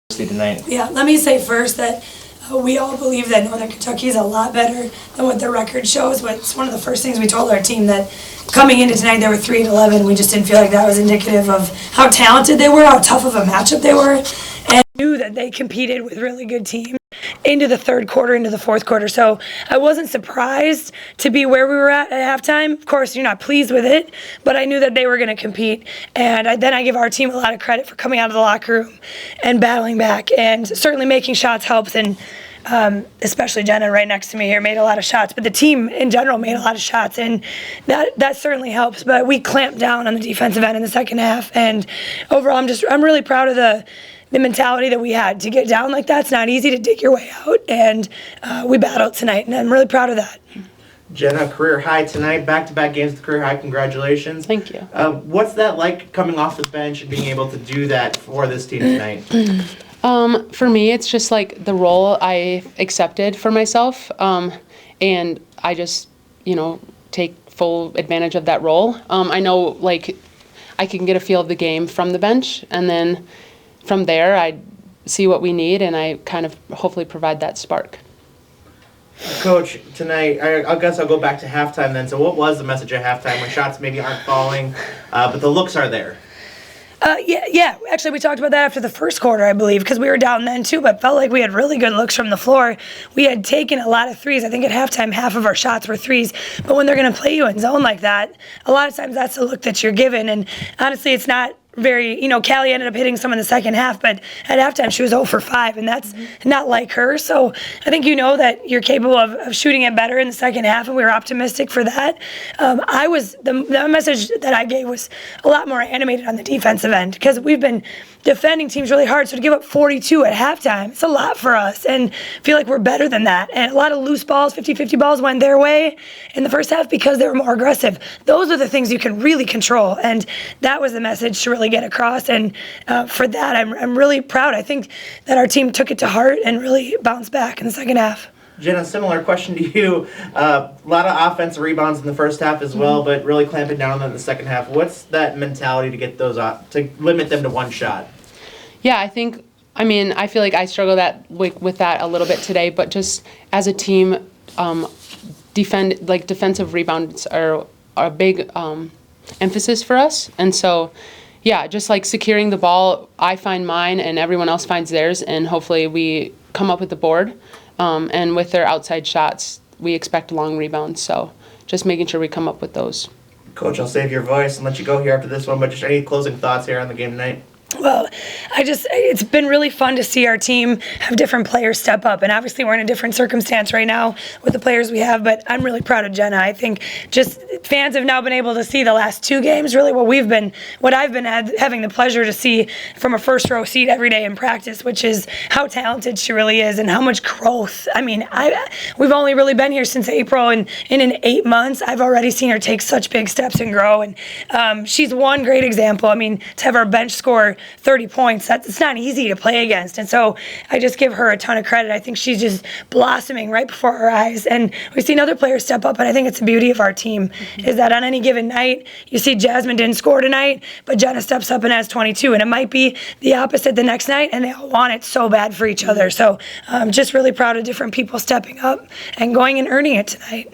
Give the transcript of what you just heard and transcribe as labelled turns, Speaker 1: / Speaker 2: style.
Speaker 1: tonight.
Speaker 2: Yeah, let me say first that we all believe that Northern Kentucky is a lot better than what the record shows. But it's one of the first things we told our team, that coming into tonight they were 3-11. We just didn't feel like that was indicative of how talented they were, how tough of a matchup they were, and knew that they competed with really good teams into the third quarter, into the fourth quarter. So I wasn't surprised to be where we were at halftime. Of course, you're not pleased with it, but I knew that they were going to compete. And then I give our team a lot of credit for coming out of the locker room and battling back. And certainly making shots helps. And especially Jenna right next to me here made a lot of shots. But the team in general made a lot of shots. And that certainly helps. But we clamped down on the defensive end in the second half. And overall, I'm really proud of the mentality that we had to get down like that. It's not easy to dig your way out, and we battled tonight, and I'm really proud of that.
Speaker 1: Jenna, career high tonight, back-to-back games with career high. Congratulations.
Speaker 3: Thank you.
Speaker 1: What's that like, coming off the bench and being able to do that for this team tonight?
Speaker 3: For me, it's just like the role I accepted for myself, and I just, take full advantage of that role. I know, like, I can get a feel of the game from the bench, and then from there, I see what we need, and I kind of hopefully provide that spark.
Speaker 1: Coach, tonight, I guess I'll go back to halftime then. So what was the message at halftime when shots maybe aren't falling, but the looks are there?
Speaker 2: Yeah. Actually, we talked about that after the first quarter, I believe, because we were down then too, but felt like we had really good looks from the floor. We had taken a lot of threes. I think at halftime, half of our shots were threes. But when they're going to play you in zone like that, a lot of times that's the look that you're given. And honestly, it's not very, Callie ended up hitting some in the second half, but at halftime she was 0 for 5, and that's not like her. So I think that you're capable of shooting it better in the second half, and we were optimistic for that. The message that I gave was a lot more animated on the defensive end, because we've been defending teams really hard. So to give up 42 at halftime, it's a lot for us, and feel like we're better than that. And a lot of loose balls, 50-50 balls went their way in the first half because they were more aggressive. Those are the things you can really control, and that was the message to really get across. And for that, I'm really proud. I think that our team took it to heart and really bounced back in the second half.
Speaker 1: Jenna, similar question to you. A lot of offensive rebounds in the first half as well, but really clamping down on them in the second half. What's that mentality to get those to limit them to one shot?
Speaker 3: Yeah, I feel like I struggle with that a little bit today, but just as a team, defensive rebounds are a big emphasis for us. And so, yeah, just like securing the ball, I find mine and everyone else finds theirs, and hopefully we come up with the board. And with their outside shots, we expect long rebounds. So just making sure we come up with those.
Speaker 1: Coach, I'll save your voice and let you go here after this one, but just any closing thoughts here on the game tonight?
Speaker 2: Well, it's been really fun to see our team have different players step up. And obviously we're in a different circumstance right now with the players we have, but I'm really proud of Jenna. I think just fans have now been able to see the last 2 games, really what I've been having the pleasure to see from a first row seat every day in practice, which is how talented she really is and how much growth. We've only really been here since April, and in 8 months, I've already seen her take such big steps and grow. And she's one great example. To have our bench score 30 points, it's not easy to play against. And so I just give her a ton of credit. I think she's just blossoming right before our eyes. And we've seen other players step up, and I think it's the beauty of our team is that on any given night, you see Jasmine didn't score tonight, but Jenna steps up and has 22. And it might be the opposite the next night, and they all want it so bad for each other. So I'm just really proud of different people stepping up and going and earning it tonight.